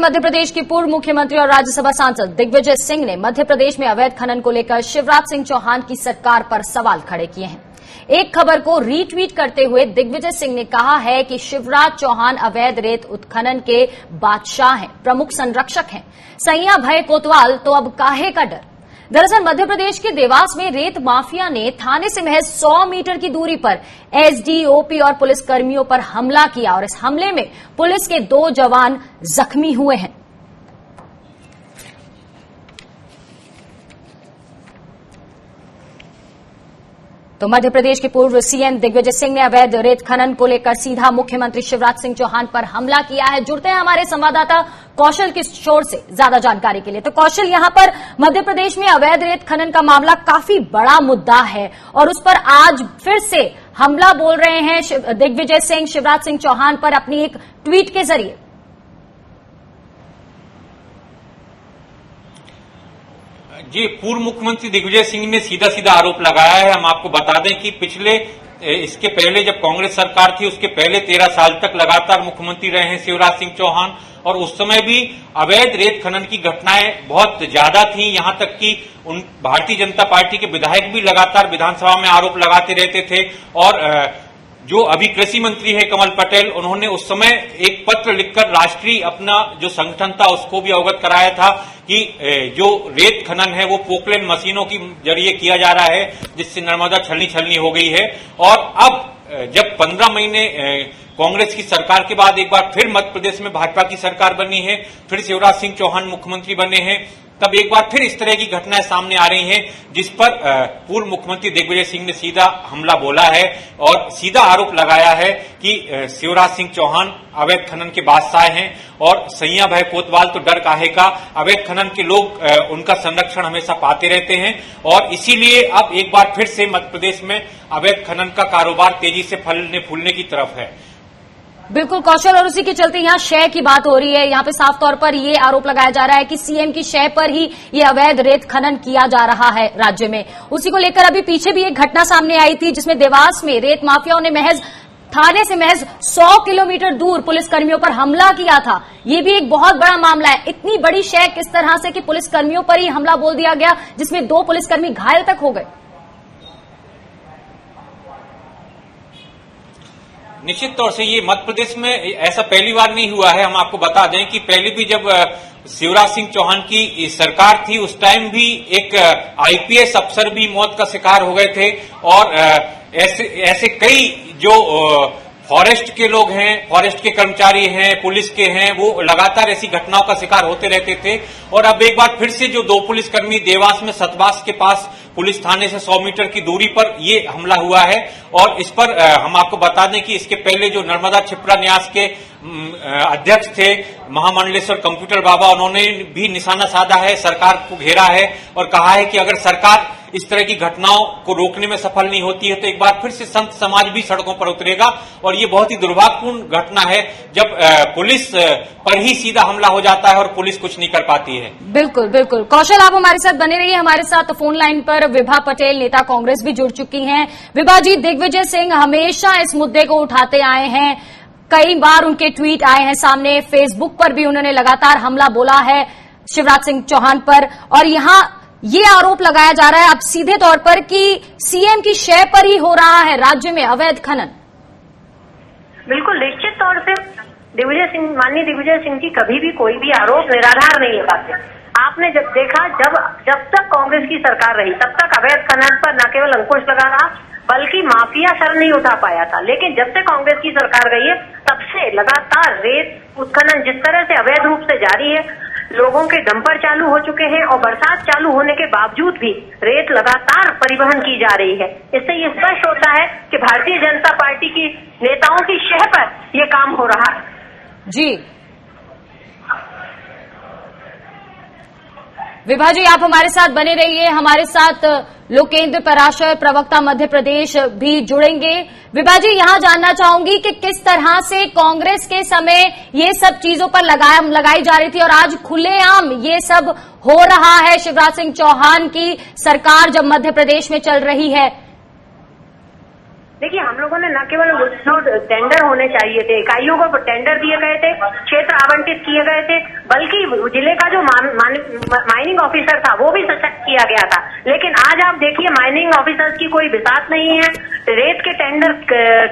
मध्य प्रदेश की पूर्व मुख्यमंत्री और राज्यसभा सांसद दिग्विजय सिंह ने मध्य प्रदेश में अवैध खनन को लेकर शिवराज सिंह चौहान की सरकार पर सवाल खड़े किए हैं। एक खबर को रीट्वीट करते हुए दिग्विजय सिंह ने कहा है कि शिवराज चौहान अवैध रेत उत्खनन के बादशाह हैं, प्रमुख संरक्षक हैं। सैया भय कोतवाल तो अब काहे का डर। दरअसल मध्य प्रदेश के देवास में रेत माफिया ने थाने से महज 100 मीटर की दूरी पर एसडीओपी और पुलिस कर्मियों पर हमला किया और इस हमले में पुलिस के 2 जवान जख्मी हुए हैं। तो मध्य प्रदेश के पूर्व सीएम दिग्विजय सिंह ने अवैध रेत खनन को लेकर सीधा मुख्यमंत्री शिवराज सिंह चौहान पर हमला किया है। जुड़ते हैं हमारे संवाददाता कौशल किशोर से ज्यादा जानकारी के लिए। तो कौशल, यहां पर मध्य प्रदेश में अवैध रेत खनन का मामला काफी बड़ा मुद्दा है और उस पर आज फिर से हमला बोल रहे हैं दिग्विजय सिंह शिवराज सिंह चौहान पर अपनी एक ट्वीट के जरिए। जी, पूर्व मुख्यमंत्री दिग्विजय सिंह ने सीधा सीधा आरोप लगाया है। हम आपको बता दें कि इसके पहले जब कांग्रेस सरकार थी उसके पहले 13 साल तक लगातार मुख्यमंत्री रहे हैं शिवराज सिंह चौहान और उस समय भी अवैध रेत खनन की घटनाएं बहुत ज्यादा थी। यहां तक कि उन भारतीय जनता पार्टी के विधायक भी लगातार विधानसभा में आरोप लगाते रहते थे और जो अभी कृषि मंत्री है कमल पटेल, उन्होंने उस समय एक पत्र लिखकर राष्ट्रीय अपना जो संगठन था उसको भी अवगत कराया था कि जो रेत खनन है वो पोकलेन मशीनों की जरिए किया जा रहा है जिससे नर्मदा छलनी हो गई है। और अब जब 15 महीने कांग्रेस की सरकार के बाद एक बार फिर मध्य प्रदेश में भाजपा की सरकार बनी है, फिर शिवराज सिंह चौहान मुख्यमंत्री बने हैं, तब एक बार फिर इस तरह की घटनाएं सामने आ रही हैं जिस पर पूर्व मुख्यमंत्री दिग्विजय सिंह ने सीधा हमला बोला है और सीधा आरोप लगाया है कि शिवराज सिंह चौहान अवैध खनन के बादशाह हैं और सैया भय कोतवाल तो डर काहे का। अवैध खनन के लोग उनका संरक्षण हमेशा पाते रहते हैं और इसीलिए अब एक बार फिर से मध्य प्रदेश में अवैध खनन का कारोबार तेजी से फलने फूलने की तरफ है। बिल्कुल कौशल, और उसी के चलते यहाँ शय की बात हो रही है। यहाँ पे साफ तौर पर ये आरोप लगाया जा रहा है कि सीएम की शय पर ही ये अवैध रेत खनन किया जा रहा है राज्य में। उसी को लेकर अभी पीछे भी एक घटना सामने आई थी जिसमें देवास में रेत माफियाओं ने थाने से महज 100 किलोमीटर दूर पुलिसकर्मियों पर हमला किया था। ये भी एक बहुत बड़ा मामला है। इतनी बड़ी शय किस तरह से कि पुलिसकर्मियों पर ही हमला बोल दिया गया जिसमें 2 पुलिसकर्मी घायल तक हो गए। निश्चित तौर से ये मध्य प्रदेश में ऐसा पहली बार नहीं हुआ है। हम आपको बता दें कि पहले भी जब शिवराज सिंह चौहान की सरकार थी उस टाइम भी एक आईपीएस अफसर भी मौत का शिकार हो गए थे और ऐसे कई जो फॉरेस्ट के लोग हैं, फॉरेस्ट के कर्मचारी हैं, पुलिस के हैं, वो लगातार ऐसी घटनाओं का शिकार होते रहते थे। और अब एक बार फिर से जो 2 पुलिसकर्मी देवास में सतवास के पास पुलिस थाने से 100 मीटर की दूरी पर ये हमला हुआ है और इस पर हम आपको बता दें कि इसके पहले जो नर्मदा क्षिप्रा न्यास के अध्यक्ष थे महामंडलेश्वर कंप्यूटर बाबा, उन्होंने भी निशाना साधा है, सरकार को घेरा है और कहा है कि अगर सरकार इस तरह की घटनाओं को रोकने में सफल नहीं होती है तो एक बार फिर से संत समाज भी सड़कों पर उतरेगा। और ये बहुत ही दुर्भाग्यपूर्ण घटना है जब पुलिस पर ही सीधा हमला हो जाता है और पुलिस कुछ नहीं कर पाती है। बिल्कुल बिल्कुल कौशल, आप हमारे साथ बने रहिए। हमारे साथ फोन लाइन पर विभा पटेल, नेता कांग्रेस, भी जुड़ चुकी हैं। विभा जी, दिग्विजय सिंह हमेशा इस मुद्दे को उठाते आए हैं, कई बार उनके ट्वीट आए हैं सामने, फेसबुक पर भी उन्होंने लगातार हमला बोला है शिवराज सिंह चौहान पर और यहां ये आरोप लगाया जा रहा है अब सीधे तौर पर कि सीएम की शय पर ही हो रहा है राज्य में अवैध खनन। बिल्कुल निश्चित तौर से माननीय दिग्विजय सिंह जी कभी भी कोई भी आरोप निराधार नहीं लगाते। आपने जब देखा जब तक कांग्रेस की सरकार रही तब तक अवैध खनन पर न केवल अंकुश लगा रहा बल्कि माफिया सर नहीं उठा पाया था। लेकिन जब से कांग्रेस की सरकार गई है तब से लगातार रेत उत्खनन जिस तरह से अवैध रूप से जारी है, लोगों के डंपर चालू हो चुके हैं और बरसात चालू होने के बावजूद भी रेत लगातार परिवहन की जा रही है। इससे ये स्पष्ट होता है कि भारतीय जनता पार्टी की नेताओं की शह पर ये काम हो रहा है। जी विभा जी, आप हमारे साथ बने रहिए। हमारे साथ लोकेंद्र पराशर, प्रवक्ता मध्य प्रदेश, भी जुड़ेंगे। विभा जी, यहां जानना चाहूंगी कि किस तरह से कांग्रेस के समय ये सब चीजों पर लगाई जा रही थी और आज खुलेआम ये सब हो रहा है शिवराज सिंह चौहान की सरकार जब मध्य प्रदेश में चल रही है। देखिए, हम लोगों ने न केवल जो टेंडर होने चाहिए थे, इकाइयों को टेंडर दिए गए थे, क्षेत्र आवंटित किए गए थे, बल्कि जिले का जो माइनिंग ऑफिसर था वो भी सशक्त किया गया था। लेकिन आज आप देखिए, माइनिंग ऑफिसर्स की कोई बिसात नहीं है, रेत के टेंडर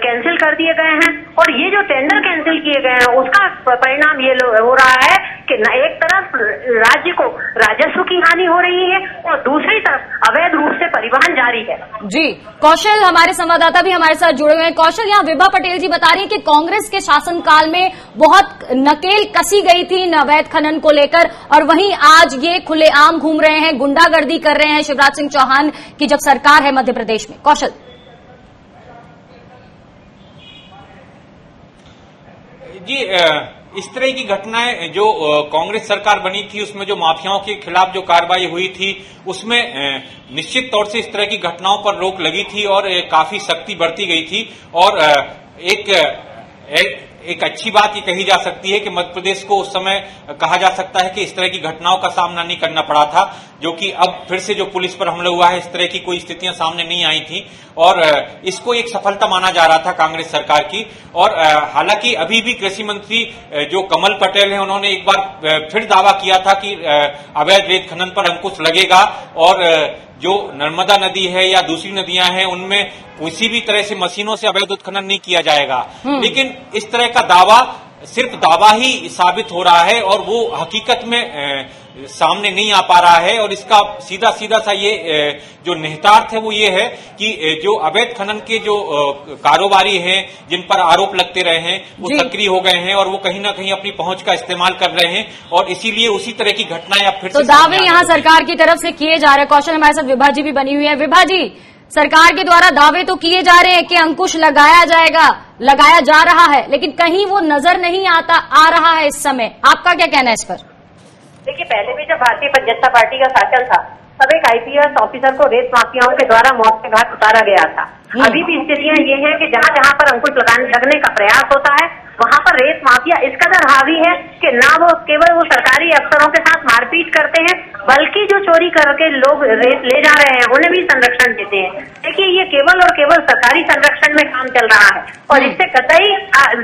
कैंसिल कर दिए गए हैं, और ये जो टेंडर कैंसिल किए गए हैं उसका परिणाम ये हो रहा है कि एक तरफ राज्य को राजस्व की हानि हो रही है और दूसरी तरफ अवैध रूप से परिवहन जारी है। जी, कौशल हमारे संवाददाता भी हमारे साथ जुड़े हुए हैं। कौशल, यहाँ विभा पटेल जी बता रही हैं कि कांग्रेस के शासनकाल में बहुत नकेल कसी गई थी इन अवैध खनन को लेकर, और वहीं आज ये खुलेआम घूम रहे हैं, गुंडागर्दी कर रहे हैं शिवराज सिंह चौहान की जब सरकार है मध्य प्रदेश में। कौशल जी, इस तरह की घटनाएं जो कांग्रेस सरकार बनी थी उसमें जो माफियाओं के खिलाफ जो कार्रवाई हुई थी उसमें निश्चित तौर से इस तरह की घटनाओं पर रोक लगी थी और काफी सख्ती बरती गई थी। और एक अच्छी बात ये कही जा सकती है कि मध्य प्रदेश को उस समय कहा जा सकता है कि इस तरह की घटनाओं का सामना नहीं करना पड़ा था, जो कि अब फिर से जो पुलिस पर हमला हुआ है इस तरह की कोई स्थितियां सामने नहीं आई थी, और इसको एक सफलता माना जा रहा था कांग्रेस सरकार की। और हालांकि अभी भी कृषि मंत्री जो कमल पटेल हैं उन्होंने एक बार फिर दावा किया था कि अवैध रेत खनन पर अंकुश लगेगा और जो नर्मदा नदी है या दूसरी नदियां हैं उनमें किसी भी तरह से मशीनों से अवैध उत्खनन नहीं किया जाएगा। लेकिन इस तरह का दावा सिर्फ दावा ही साबित हो रहा है और वो हकीकत में सामने नहीं आ पा रहा है। और इसका सीधा सीधा सा ये जो निहितार्थ है वो ये है कि जो अवैध खनन के जो कारोबारी हैं जिन पर आरोप लगते रहे हैं वो सक्रिय हो गए हैं और वो कहीं ना कहीं अपनी पहुंच का इस्तेमाल कर रहे हैं और इसीलिए उसी तरह की घटनाएं अब फिर से दावे यहाँ सरकार की तरफ से किए जा रहे हैं। कौशल, हमारे साथ विभा जी भी बनी हुई है। विभा जी, सरकार के द्वारा दावे तो किए जा रहे हैं कि अंकुश लगाया जाएगा, लगाया जा रहा है, लेकिन कहीं वो नजर नहीं आ रहा है इस समय। आपका क्या कहना है इस पर? देखिए, पहले भी जब भारतीय जनता पार्टी का शासन था तब एक आईपीएस ऑफिसर को रेत माफियाओं के द्वारा मौत के घाट उतारा गया था। अभी भी स्थितियां ये हैं कि जहां जहां पर अंकुश लगने का प्रयास होता है वहां पर रेत माफिया इस कदर हावी है कि ना वो केवल वो सरकारी अफसरों के साथ मारपीट करते हैं बल्कि जो चोरी करके लोग रेत ले जा रहे हैं उन्हें भी संरक्षण देते हैं। देखिए, ये केवल और केवल सरकारी संरक्षण में काम चल रहा है और इससे कतई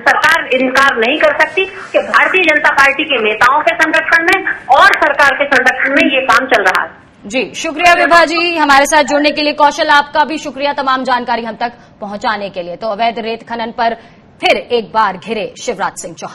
सरकार इनकार नहीं कर सकती कि भारतीय जनता पार्टी के नेताओं के संरक्षण में और सरकार के संरक्षण में ये काम चल रहा है। जी, शुक्रिया विभा जी हमारे साथ जुड़ने के लिए। कौशल, आपका भी शुक्रिया तमाम जानकारी हम तक पहुंचाने के लिए। तो अवैध रेत खनन पर फिर एक बार घिरे शिवराज सिंह चौहान।